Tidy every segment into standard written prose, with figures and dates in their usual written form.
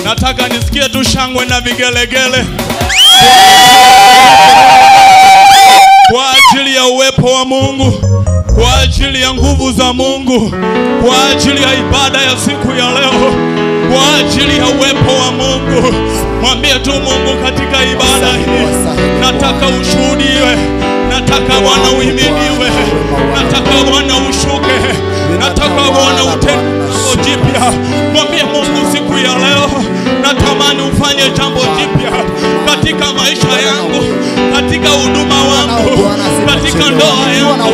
Nataka nisikie tu shangwe na vigelegele kwa ajili ya uwepo wa Mungu, kwa ajili ya nguvu za Mungu, kwa ajili ya ibada ya siku ya leo, kwa ajili ya uwepo wa Mungu. Mwambie tu Mungu katika ibada hii, nataka ushuhudiwe, nataka Bwana uhimidiwe, nataka Bwana ushuke, nataka Bwana utende jipya. Mwambie Mungu siku ya leo, natamani ufanye jambo jipya katika maisha yangu, katika huduma wangu, katika ndoa yangu,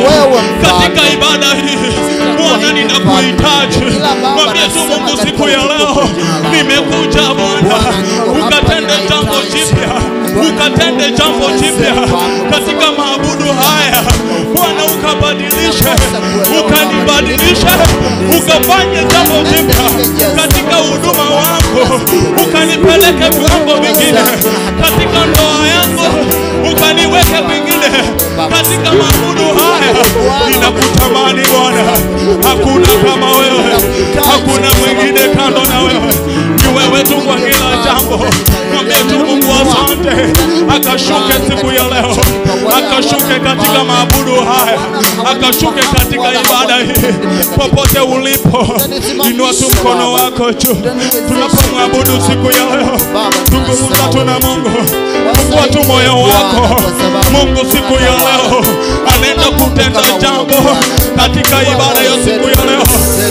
katika ibada hii. Bwana ninakuhitaji. Mwambie tu Mungu siku ya leo, nimekuja Bwana, ukatende jambo jipya, ukatende jambo jipya katika maabudu haya. Bwana ukabadilishe, ukanibadilishe, ukafanye jambo jipya katika huduma wangu, ukanipeleke viwango vingine katika ndoa yangu, ukaniweke vingine katika maabudu haya. Ninakutamani Bwana, hakuna kama wewe, hakuna mwingine kando na wewe, ni wewe tu kwa kila jambo. Mwambie tu Mungu asante, akashuke siku ya leo, akashuke katika maabudu haya, akashuke katika ibada hii. Popote ulipo, inua tu mkono wako juu tunapomwabudu siku ya leo. Zungumza tu na Mungu, fungua tu moyo wako. Mungu siku ya leo anaenda kutenda jambo katika ibada ya siku ya leo.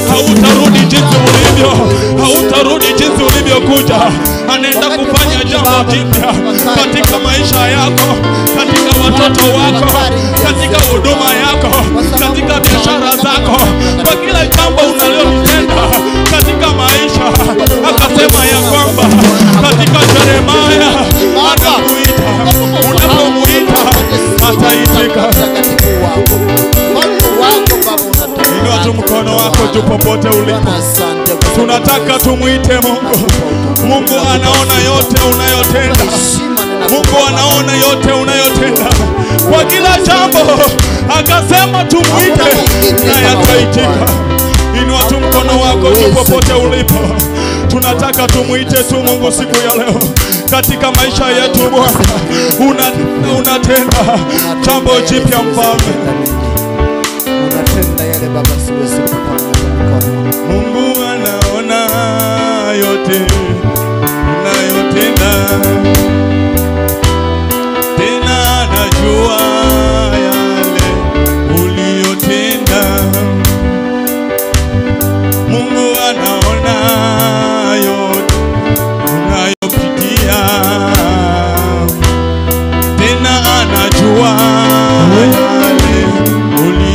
Hautarudi jinsi ulivyo, hautarudi jinsi ulivyokuja. Anaenda kufanya jambo jipya katika maisha yako, katika watoto wako, katika huduma yako, katika biashara zako, kwa kila jambo unalotenda katika maisha. Akasema ya kwamba katika Yeremia anakuita, unapomuita ataitika. Inua tu mkono wako juu popote ulipo. Tunataka tumuite Mungu. Mungu anaona yote unayotenda. Mungu anaona yote unayotenda kwa kila jambo. Akasema tumuite na ataitika. Inua tu mkono wako juu popote ulipo. Tunataka tumuite tu Mungu siku ya leo katika maisha yetu. Bwana unatenda jambo jipya Mfalme. Unatenda yale Baba siwezi kufanya. Mungu anaona yote unayotenda, tena anajua yale uliyotenda. Mungu anaona yote unayopitia, tena anajua yale uliyotenda.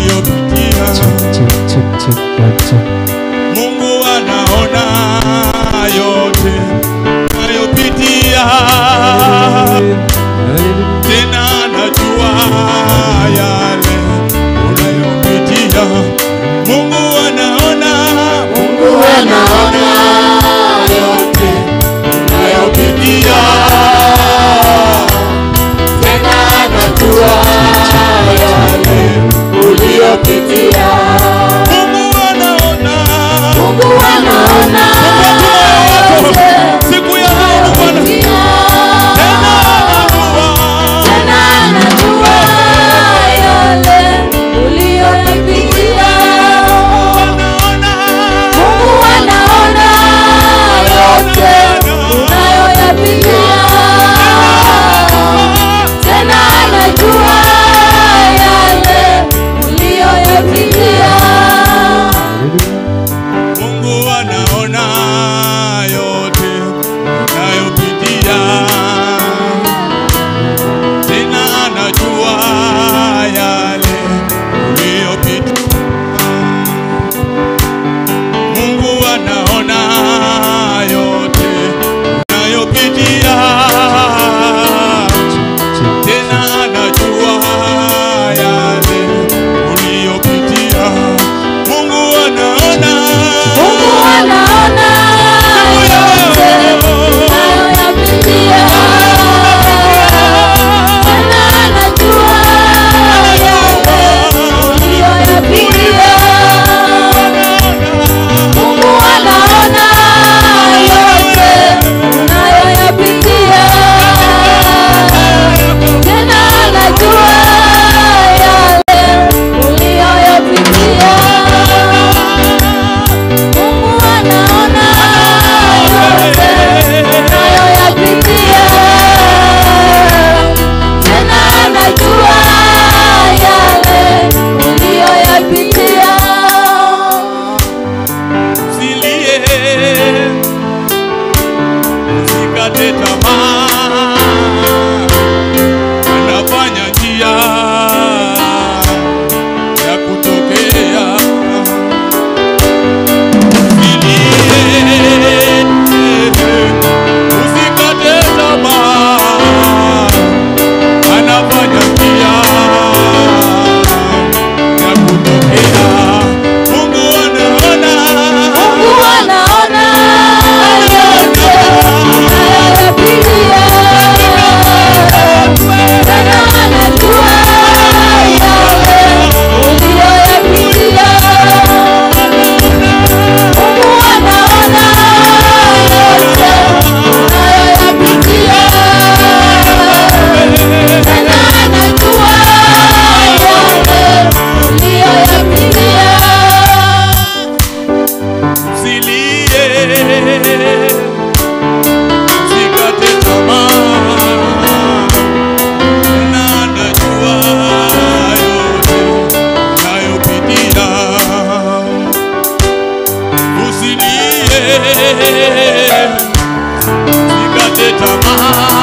usikate tamaa,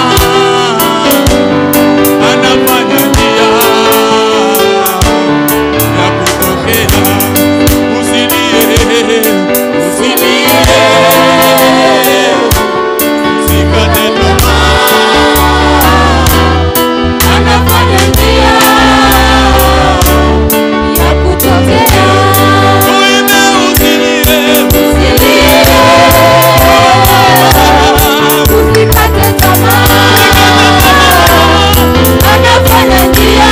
anafanya njia ya kutokea. Usilie, usilie, usikate tamaa, anafanya njia ya kutokea. uimbe usilie, Usilie, usikate tamaa, anafanya njia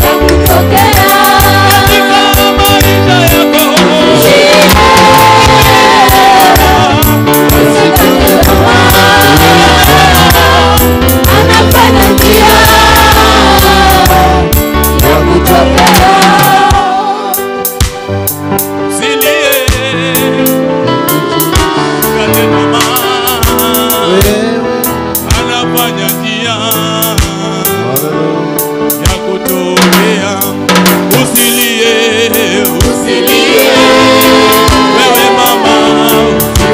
ya kutokea. katika maisha yako. Usikate tamaa, anafanya njia ya kutokea. Usilie, usikate tamaa, anafanya njia ya kutokea. Usilie, Usilie, wewe mama,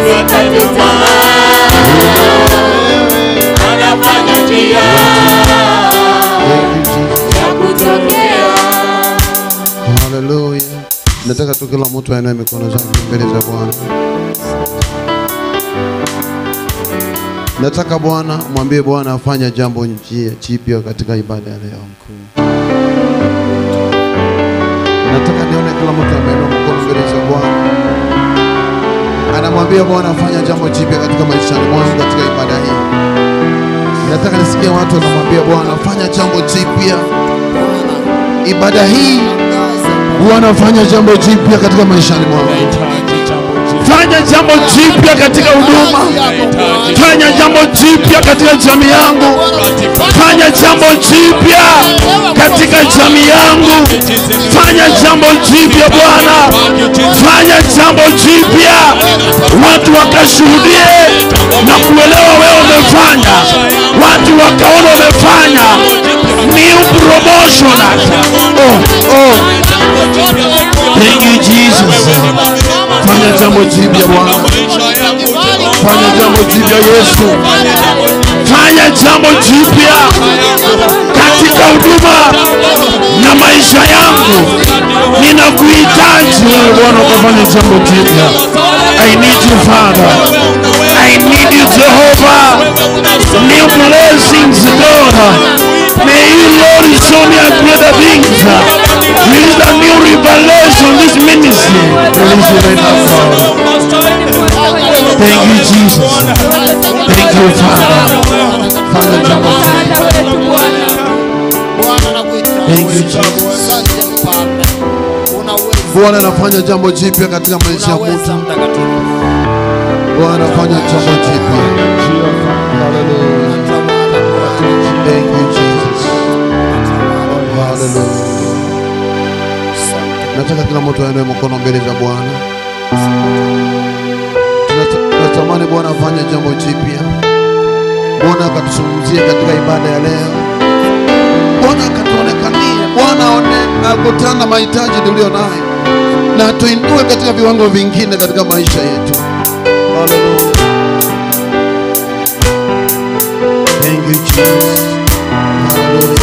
usikate tamaa, anafanya njia ya kutokea. Haleluya. Nataka tu kila mtu ainue mikono zake mbele za Bwana. Nataka Bwana, mwambie Bwana afanye jambo jipya katika ibada ya leo. Nataka nione kila mtu ameinua mkono mbele za Bwana. Anamwambia Bwana afanye jambo jipya katika maisha mwangu katika ibada hii. Nataka nisikie watu wanamwambia Bwana fanya jambo jipya. Ibada hii Bwana fanya jambo jipya katika maisha mwangu. Fanya jambo jipya katika huduma. Fanya jambo jipya katika jamii yangu. Fanya jambo jipya katika jamii yangu. Fanya jambo jipya Bwana. Fanya jambo jipya, watu wakashuhudie na kuelewa wewe umefanya, watu wakaona umefanya. New promotion. Thank you Jesus. Fanya jambo jipya Bwana. Fanya jambo jipya Yesu. Fanya jambo jipya katika huduma na maisha yangu. Ninakuhitaji wewe Bwana ukafanya jambo jipya. I need you Father. I need you Jehovah. New blessings Lord. May you Lord show me greater things. Release a new revelation this ministry. Release it right now Father. Thank you Jesus. Thank you Father. Fanya jambo jipya. Thank you Jesus. Bwana anafanya jambo jipya katika maisha ya mtu. Bwana anafanya jambo jipya. Hallelujah. Thank you Jesus. Hallelujah. Nataka kila mtu aende mkono mbele za Bwana. Tunatamani Bwana afanye jambo jipya. Bwana akatuzungumzie katika ibada ya leo. Bwana akatuonekanie. Bwana akutana mahitaji tulio nayo na tuinue katika viwango vingine katika maisha yetu. Hallelujah. Thank you Jesus. Hallelujah.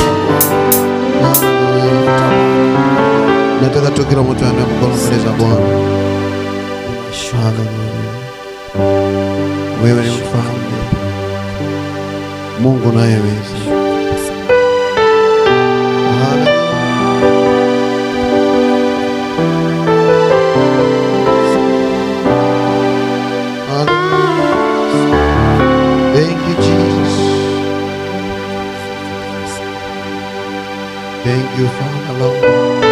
Hallelujah. Nataka tu kila mtu aende mkono mbele za Bwana. Hallelujah. Wewe ni mfalme. Mungu anayeweza. Thank you Jesus. Thank you Father Lord.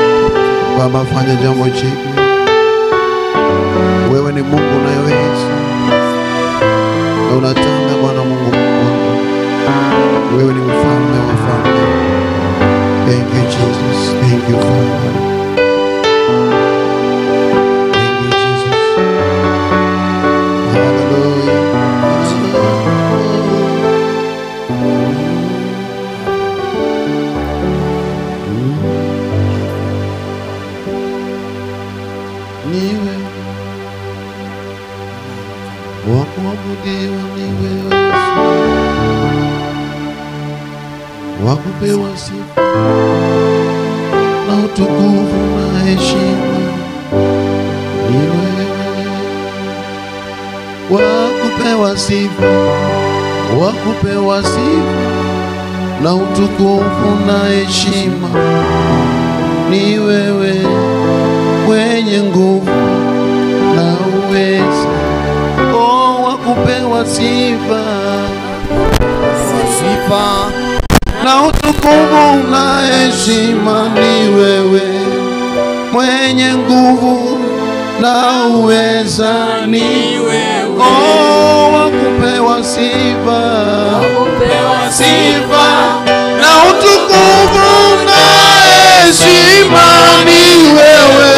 Baba fanya jambo jipya. Wewe ni Mungu unayeweza. Na unatenda Bwana Mungu mkuu. Wewe ni mfalme wa wafalme. Thank you Jesus. Thank you Father. Thank you Jesus. Hallelujah. Niwe wakupewa sifa na utukufu na heshima ni wewe. Wakupewa sifa, wakupewa sifa na utukufu na heshima ni wewe, mwenye nguvu na uweza. Oh, wakupewa sifa, sifa na utukufu na heshima ni wewe, mwenye nguvu na uweza ni wewe. Oh, wakupewa sifa, wakupewa sifa na utukufu na heshima ni wewe,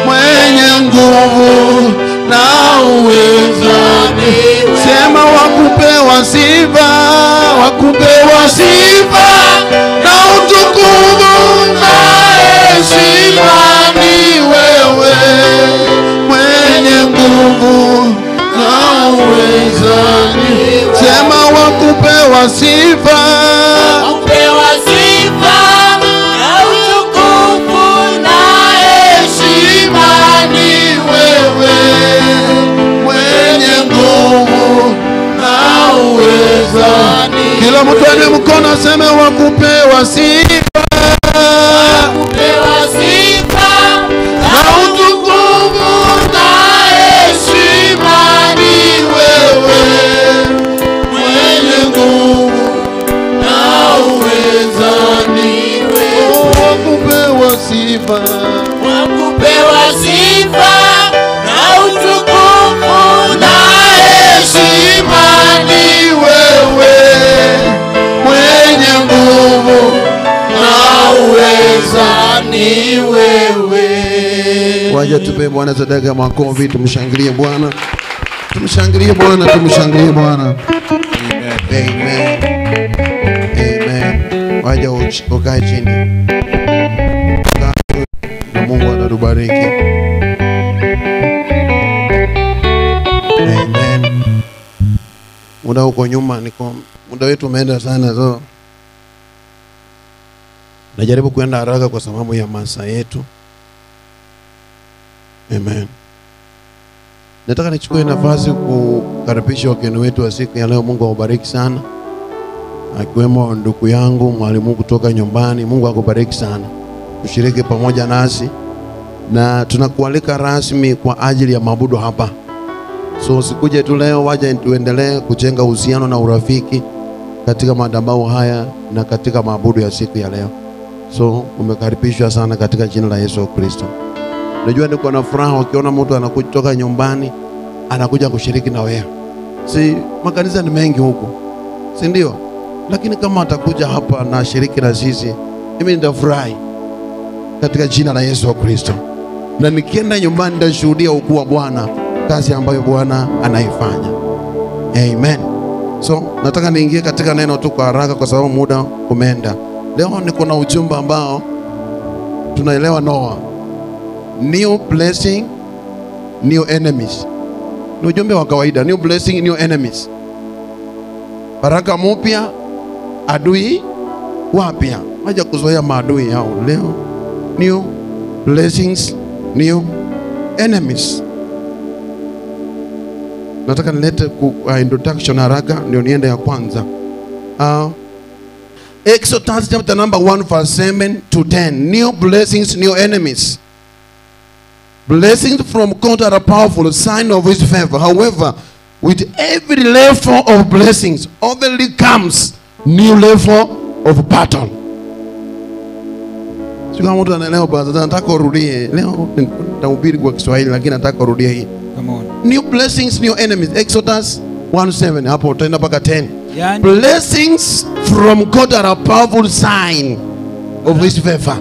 mwenye nguvu na uweza. Sema wakupewa sifa, wakupewa sifa na utukufu na heshima ni wewe, mwenye nguvu na uweza. Sema wakupewa sifa, wakupewa sifa na utukufu na heshima ni wewe, mwenye nguvu na uweza. Kila mtu ane mkono aseme wakupewa sifa, wakupewa sifa na utukufu na heshima ni wewe, mwenye nguvu na uweza ni wewe. Wakupewa sifa, wakupewa sifa na utukufu na heshima ni wewe, mwenye nguvu na uweza ni wewe. Waje tupe Bwana sadaka makofi, tumshangilie Bwana. Tumshangilie Bwana, tumshangilie Bwana. Amen. Amen. Waje ukae chini. Na Mungu atatubariki. Amen. Muda uko nyuma, muda wetu umeenda sana, so najaribu kuenda haraka kwa sababu ya masaa yetu. Amen. Nataka nichukue nafasi kukaribisha wageni wetu wa siku ya leo. Mungu awabariki sana, akiwemo ndugu yangu mwalimu kutoka nyumbani. Mungu akubariki sana, ushiriki pamoja nasi, na tunakualika rasmi kwa ajili ya mabudu hapa. So sikuje tu leo, waje tuendelee kujenga uhusiano na urafiki katika madhabahu haya na katika mabudu ya siku ya leo. So umekaribishwa sana katika jina la Yesu Kristo. Najua niko na furaha wakiona mtu anakuja kutoka nyumbani anakuja kushiriki na wewe. Si makanisa ni mengi huko, si ndio? Lakini kama atakuja hapa na shiriki na sisi, mimi nitafurahi katika jina la Yesu Kristo. Na nikienda nyumbani nitashuhudia ukuu wa Bwana, kazi ambayo Bwana anaifanya. Amen. So nataka niingie katika neno tu kwa haraka kwa sababu muda umeenda. Leo niko na ujumbe ambao tunaelewa Noah. New blessing, new enemies. Ni ujumbe wa kawaida. New blessing, new enemies. Baraka mpya, adui wapya. Wacha kuzoea maadui hao leo. New blessings, new enemies. Nataka nilete introduction haraka ndio niende ya kwanza. Exodus chapter number 1 verse 7 to 10. New blessings, new enemies. Blessings from God are a powerful sign of his favor. However, with every level of blessings, obviously comes new level of battle. Sio mtu anaelewa basi, nataka urudie. Leo nitahubiri kwa Kiswahili lakini nataka urudie hii. Come on. New blessings, new enemies. Exodus 1:7 hapo tena mpaka 10. Yani, blessings from God are a powerful sign of his favor.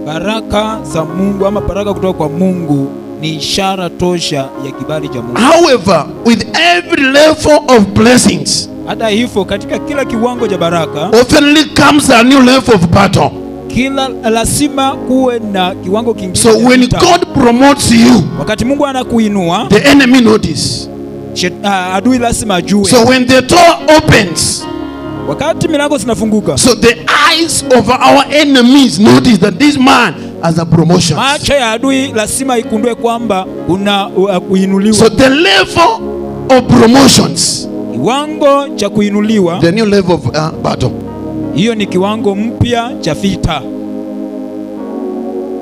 Baraka za Mungu ama baraka kutoka kwa Mungu ni ishara tosha ya kibali cha Mungu. However, with every level of blessings, hata hivyo katika kila kiwango cha baraka, oftenly comes a new level of battle. Kila lazima kuwe na kiwango kingine. So when God promotes you, wakati Mungu anakuinua, the enemy notice. Adui lazima ajue. So when the door opens, wakati milango zinafunguka. So the eyes of our enemies notice that this man has a promotion. Macho ya adui lazima ikundue kwamba una kuinuliwa. So the level of promotions, Kiwango cha kuinuliwa, the new level of battle. hiyo ni kiwango mpya cha vita.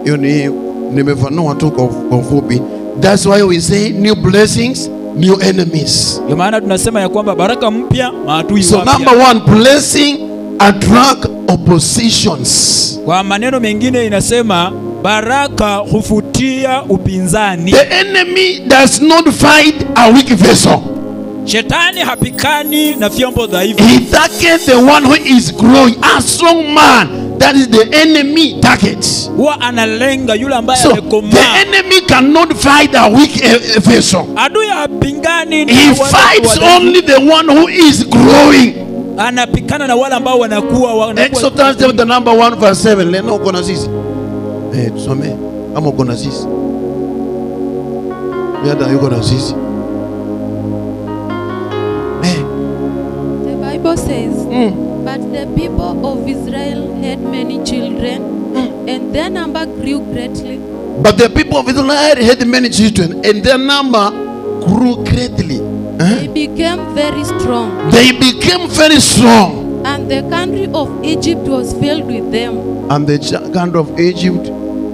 Hiyo ni nimefanua tu kwa ufupi. That's why we say new blessings, new enemies. Ndio maana tunasema ya kwamba baraka mpya, maadui So wapya. number one, blessing attract oppositions. Kwa maneno mengine inasema baraka hufutia upinzani. The enemy does not fight a weak vessel. Shetani hapikani na vyombo dhaifu. He targets the one who is growing. A strong man, that is the enemy target. Huwa analenga yule ambaye So amekomaa. the enemy cannot fight a weak vessel. Adui hapingani na He wale fights wadhaifu. only the one who is growing. Anapikana na wale ambao wanakuwa Exodus chapter number 1 verse 7. Leno uko na sisi. Tusome. Kama uko na sisi. Yada yuko na sisi. The Bible says, but the people of Israel had many children, and their number grew greatly. But the people of Israel had many children, and their number grew greatly. They became very strong, They became very strong. and the country of Egypt was filled with them. And the country of Egypt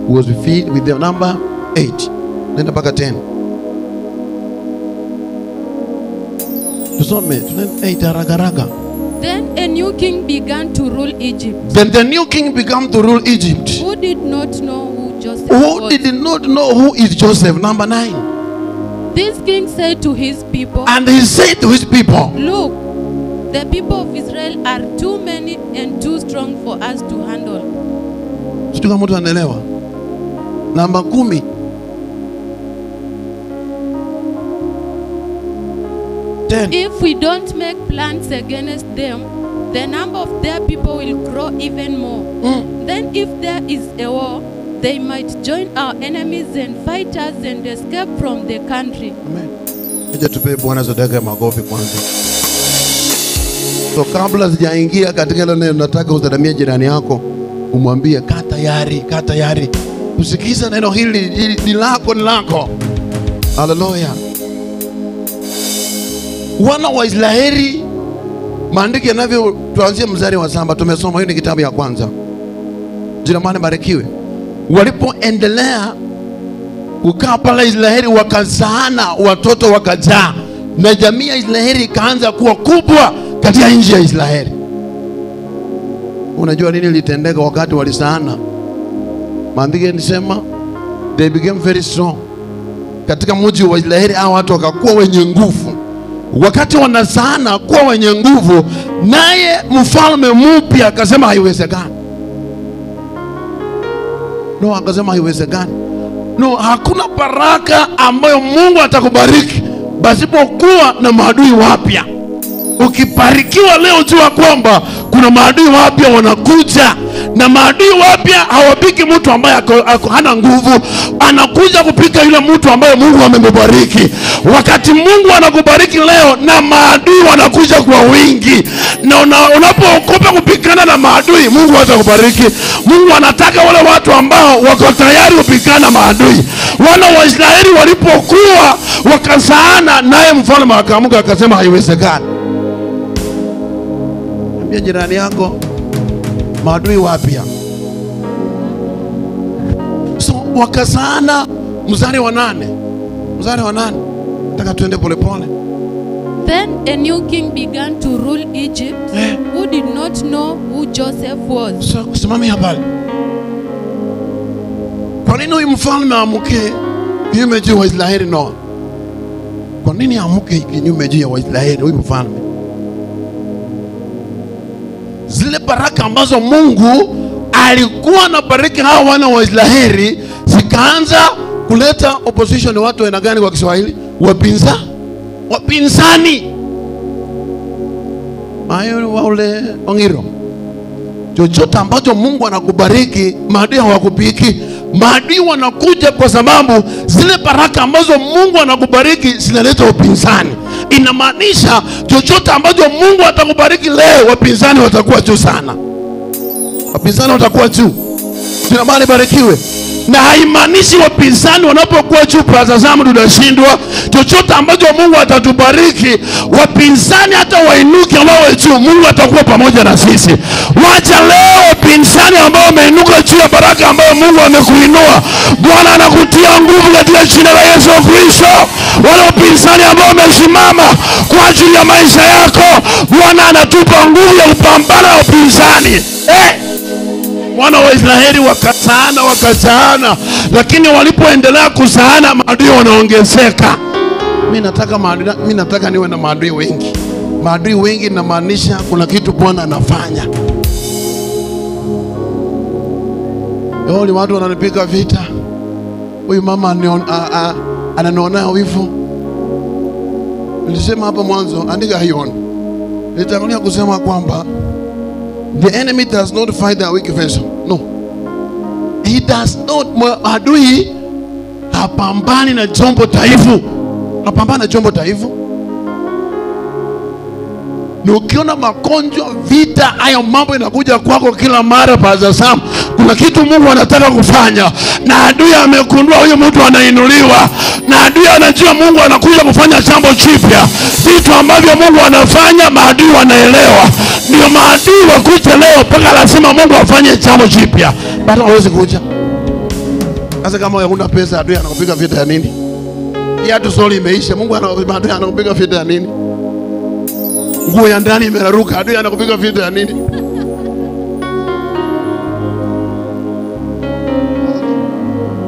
was filled with the number 8. Nenda mpaka 10. Tusome, tunaenda 8 haraka haraka. Then a new king began to rule Egypt, Then the new king began to rule Egypt. who did not know who Joseph Who was. did not know who is Joseph? Number 9. This king said to his people, And he said to his people, look, the people of Israel are too many and too strong for us to handle. sijui kama mtu anaelewa. Namba 10. 10. If we don't make plans against them, the number of their people will grow even more. Then if there is a war, they might join our enemies and fight us and escape from the country. Amen. Acha tupe Bwana sadaka ya makofi kwanza. So kabla sijaingia katika ile neno, nataka usalimie jirani yako, umwambie kaa tayari, kaa tayari. Usikiza neno hili ni lako, ni lako. Haleluya. Wana wa Israeli, maandiko yanavyo, tuanzie mstari wa 7, tumesoma hiyo ni kitabu ya kwanza. Jina maana barikiwe. Walipoendelea kukaa pale Israeli, wakazaana, watoto wakajaa, na jamii ya Israeli ikaanza kuwa kubwa katika nchi ya Israeli. Unajua nini litendeka wakati walizaana? Maandiko yanasema they became very strong. Katika mji wa Israeli hao watu wakakuwa wenye nguvu. Wakati wanazaana kuwa wenye nguvu, naye mfalme mpya akasema haiwezekani. No, akasema haiwezekani. No, hakuna baraka ambayo Mungu atakubariki pasipokuwa na maadui wapya. Ukibarikiwa leo, jua kwamba kuna maadui wapya wanakuja, na maadui wapya hawapiki mtu ambaye hana nguvu, anakuja kupika yule mtu ambaye Mungu amembariki. Wakati Mungu anakubariki leo, na maadui wanakuja kwa wingi, na unapookopa kupikana na maadui, Mungu atakubariki. Mungu anataka wale watu ambao wako tayari kupikana maadui. Wana wa Israeli walipokuwa wakazaana, naye mfalme akaamka akasema haiwezekani. Ambia jirani yako, maadui wapya. So wakazaana. Mstari wa 8. Mstari wa 8. Nataka tuende pole pole. Then a new king began to rule Egypt, who did not know who Joseph was. So kusimamia pale. Kwa nini huyu mfalme amuke kinyume juu wa Israeli? No. Kwa nini amuke kinyume juu ya Waisraeli huyu mfalme? Zile baraka ambazo Mungu alikuwa na bariki hao wana wa Israeli zikaanza kuleta opposition. Watu aina gani kwa Kiswahili? Wapinzani. Mayo wale ongiro. Chochote ambacho Mungu anakubariki, maadui hawakupiki. Maadui wanakuja kwa sababu zile baraka ambazo Mungu anakubariki zinaleta upinzani. Inamaanisha chochote ambacho Mungu atakubariki leo, wapinzani watakuwa juu sana. Wapinzani watakuwa juu. Jina Bwana libarikiwe. Na haimaanishi wapinzani wanapokuwa juu tazama tunashindwa. Chochote ambacho Mungu atatubariki, wapinzani hata wainuke wawe juu, Mungu atakuwa pamoja na sisi. Wacha leo wapinzani ambao wameinuka juu ya baraka ambayo Mungu amekuinua, Bwana anakutia nguvu katika jina la Yesu Kristo. Wale wapinzani ambao wamesimama kwa ajili ya maisha yako, Bwana anatupa nguvu ya kupambana na wapinzani. Wana wa Israeli wakazaana, lakini walipoendelea kuzaana maadui wanaongezeka. Mimi nataka niwe na maadui wengi. Maadui wengi inamaanisha kuna kitu Bwana anafanya. Wale watu wananipiga vita. Huyu mama ananiona wivu. Nilisema hapa mwanzo, andika hiyo. Nitakuja kusema kwamba the enemy does not fight a weak vessel. No. He does not. Adui hapambani na chombo dhaifu. Hapambani na chombo dhaifu. Ni ukiona magonjwa, vita, hayo mambo inakuja kwako kila mara paza Sam, kuna kitu Mungu anataka kufanya, na adui amekundua huyo mtu anainuliwa, na adui anajua Mungu anakuja kufanya jambo jipya. Vitu ambavyo Mungu anafanya maadui wanaelewa. Ndio maadui wakuja leo mpaka lazima Mungu afanye jambo jipya. Bado hawezi kuja. Sasa kama huna pesa, adui anakupiga vita ya nini? Kiatu soli imeisha, Mungu anakupiga vita ya nini? Nguo ya ndani imeraruka, adui anakupiga vita ya nini?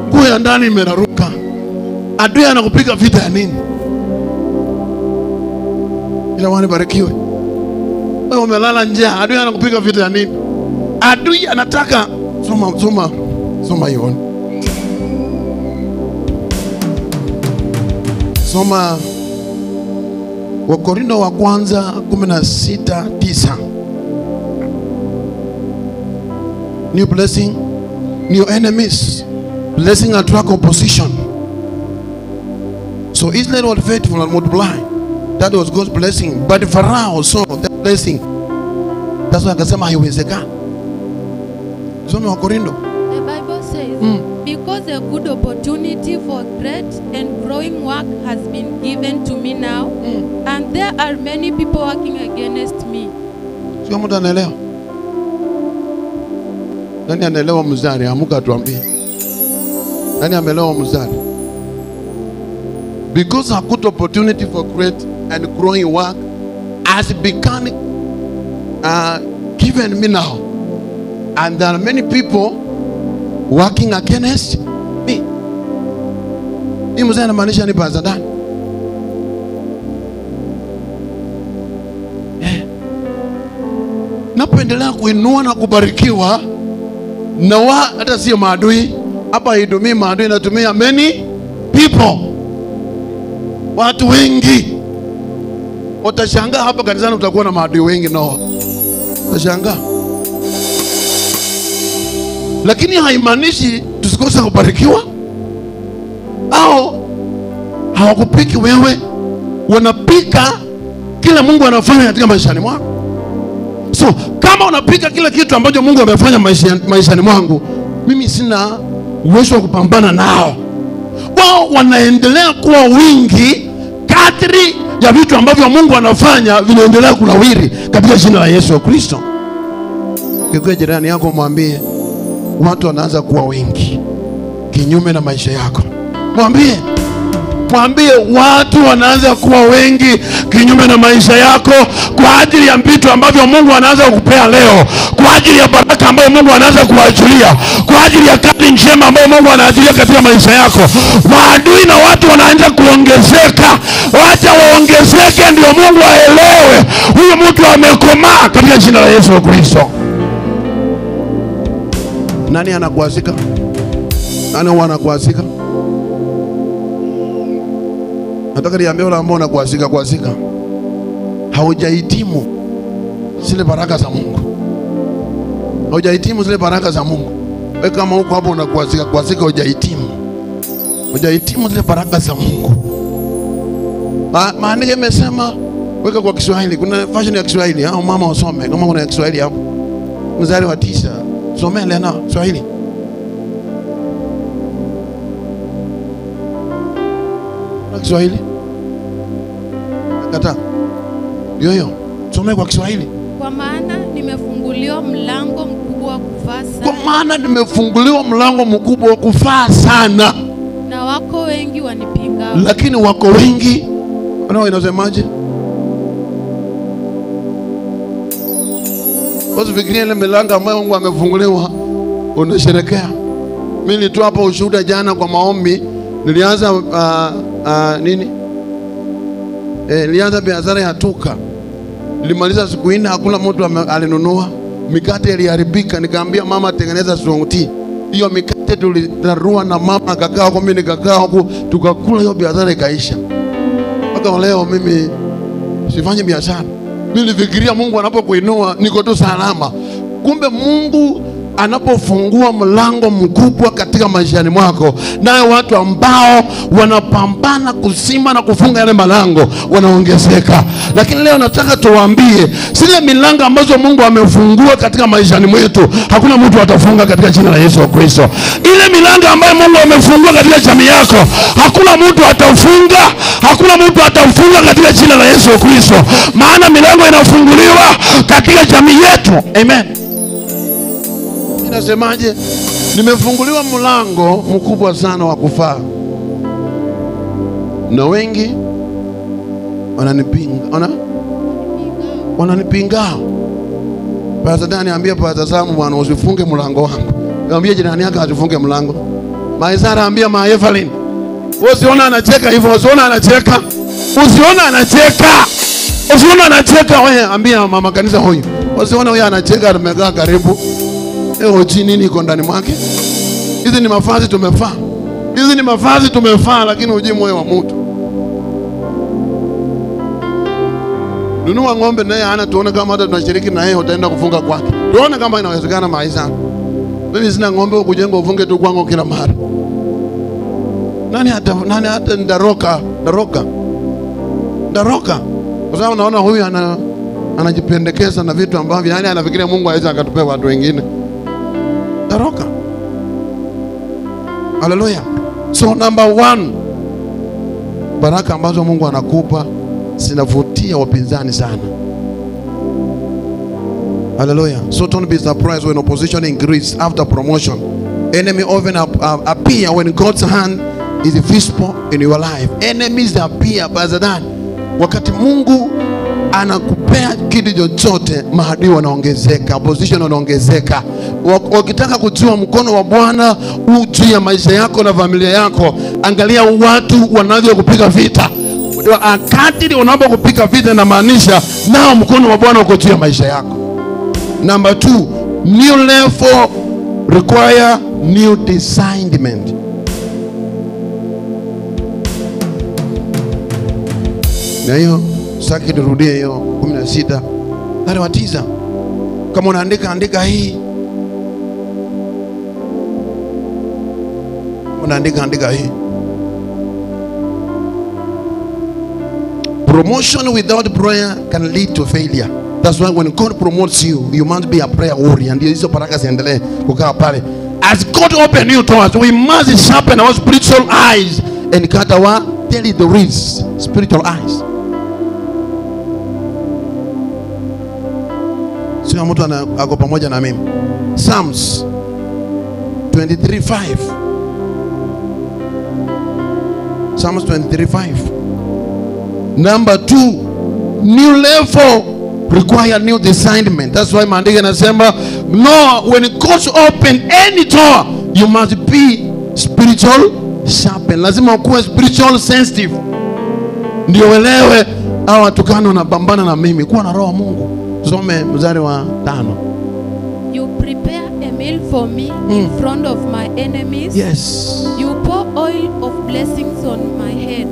Nguo ya ndani imeraruka, adui anakupiga vita ya nini? Ila Bwana barikiwe. Wewe umelala njaa, adui anakupiga vita ya nini? Adui anataka soma hiyo. Soma Wakorintho wa kwanza 16:9. New blessing, new enemies. Blessing attract opposition. So Israel was faithful and multiply. That was God's blessing. But Pharaoh saw that blessing. That's why akasema haiwezekani. Soma Wakorintho. The Bible says, because a good opportunity for great and growing work has been given to me now, and there are many people working against me. Sio mtu anaelewa? Nani anaelewa mstari? Amuka tuambie. Nani ameelewa mstari? Because a good opportunity for great and growing work has become given me now, and there are many people working against me. Hii mzee anamaanisha ni bazadani. Napoendelea kuinua na kubarikiwa na hata sio maadui. Hapa haitumii maadui, inatumia many people. Watu wengi. Utashangaa hapa kanisani utakuwa na maadui wengi no. Utashangaa. Lakini haimaanishi tusikose kubarikiwa. Au hawakupiki wewe, wanapika kila Mungu anafanya katika maishani mwako. So kama unapika kila kitu ambacho Mungu amefanya maishani mwangu, mimi sina uwezo wa kupambana nao. Wao wanaendelea kuwa wingi kadri ya vitu ambavyo Mungu anafanya vinaendelea kunawiri katika jina la Yesu Kristo. Kwa jirani yako mwambie, watu wanaanza kuwa wengi kinyume na maisha yako. Mwambie watu wanaanza kuwa wengi kinyume na maisha yako, kwa ajili ya vitu ambavyo Mungu anaanza kukupea leo, kwa ajili ya baraka ambayo Mungu anaanza kuachilia, kwa ajili ya kazi njema ambayo Mungu anaachilia katika maisha yako. Maadui na watu wanaanza kuongezeka. Wacha waongezeke ndio Mungu aelewe huyu mtu amekomaa katika jina la Yesu Kristo. Nani anakuasika? Nani wanakuasika? Nataka niambie wale ambao wanakuasika haujahitimu zile baraka za Mungu. Haujahitimu zile baraka za Mungu. Wewe kama uko hapo unakuasika hujahitimu. Hujahitimu zile baraka za Mungu. Maandiko yamesema weka kwa Kiswahili. Kuna version ya Kiswahili au mama wasome kama kuna ya Kiswahili hapo. Mstari wa 9. Somea leo na Kiswahili. Na Kiswahili? Kata. Yoyo. Somea kwa Kiswahili. Kwa maana nimefunguliwa mlango mkubwa wa kufaa sana. Kwa maana nimefunguliwa mlango mkubwa wa kufaa sana. Na wako wengi wanipingao. Lakini wako wengi. Unaona inasemaje? Usifikirie ile milango ambayo Mungu amefunguliwa unasherekea. Mimi nilitoa hapa ushuhuda jana kwa maombi. Nilianza nilianza biashara ya tuka. Nilimaliza siku 4 hakuna mtu alinunua. Mikate iliharibika, nikaambia mama tengeneza strong tea. Hiyo mikate tulidarua na mama akakaa huko, mimi nikakaa huko, tukakula, hiyo biashara ikaisha. Mpaka leo mimi sifanye biashara. Mimi nilifikiria Mungu anapokuinua niko tu salama. Kumbe Mungu anapofungua mlango mkubwa katika maishani mwako, naye watu ambao wanapambana kusima na kufunga yale malango wanaongezeka. Lakini leo nataka tuwaambie, zile milango ambazo Mungu amefungua katika maishani mwetu, hakuna mtu atafunga katika jina la Yesu Kristo. Ile milango ambayo Mungu amefungua katika jamii yako, hakuna mtu atafunga, hakuna mtu atafunga katika jina la Yesu Kristo. Maana milango inafunguliwa katika jamii yetu. Amen. Nasemaje? Nimefunguliwa mlango mkubwa sana wa kufaa. Na wengi wananipinga. Wananipinga. Pastor Dani ambia Pastor Samu, bwana usifunge mlango wangu. Ambia jirani yako asifunge mlango. Maisara ambia Maefalin. Usiona anacheka hivyo, usiona anacheka. Usiona anacheka. Usiona anacheka wewe, ambia mama kanisa huyu. Usiona huyu anacheka amekaa karibu. Nini iko ndani mwake? Hizi ni mavazi tumefaa. Hizi ni mavazi tumefaa, lakini hujui moyo wa mtu. Nunua ng'ombe naye hana, tuone kama hata tunashiriki na yeye utaenda kufunga kwake. Tuone kama inawezekana maisha. Mimi sina ng'ombe ukujenga ufunge tu kwangu kila mara. Nani hata ndaroka. Kwa sababu naona huyu anajipendekeza na vitu ambavyo yani anafikiria Mungu hawezi akatupea watu wengine. Taroka. Hallelujah. So number 1, baraka ambazo Mungu anakupa zinavutia wapinzani sana. Hallelujah. So don't be surprised when opposition increase after promotion. Enemy often appear when God's hand is visible in your life. Enemies appear bazadani. Wakati Mungu anakupea kitu chochote, maadui wanaongezeka, opposition wanaongezeka. Wakitaka kujua mkono wa Bwana juu ya maisha yako na familia yako, angalia watu wanavyokupiga vita. Wakati unapokupiga vita na maanisha nao mkono wa Bwana uko juu ya maisha yako. Number 2, new level require new discernment. Na hiyo saki nirudie hiyo 16 hadi wa 9. Kama unaandika andika hii. Unaandika hii. Promotion without prayer can lead to failure. That's why when God promotes you, you must be a prayer warrior. And hizo baraka ziendelee kukaa pale. As God open new doors, we must sharpen our spiritual eyes and cut our daily the reeds, spiritual eyes. Sina mtu ako pamoja na mimi. Psalms 23:5. Psalms 23:5. Number 2, new level require new discernment. That's why maandiko yanasema no, when God open any door, you must be spiritual sharpen. Lazima ukuwe spiritual sensitive. Ndio uelewe hawa watukano na pambana na mimi. Kuwa na roho Mungu. Some mstari wa 5. You prepare a meal for me in front of my enemies. Yes. You pour oil of blessings on my head.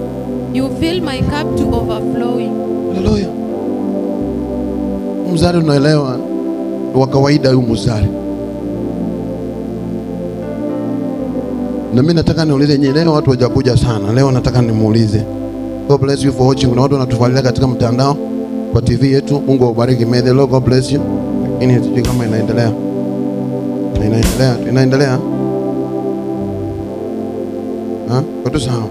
You fill my cup to overflowing. Hallelujah. Mstari unaelewa wa kawaida huu mstari. Na mimi nataka niulize nyinyi leo, watu wajakuja sana. Leo nataka nimuulize. God bless you for watching. Kuna watu wanatufuatilia katika mtandao kwa TV yetu. Mungu awabariki. May the Lord God bless you. Ini sijui kama inaendelea. Inaendelea. Kwa tu sawa.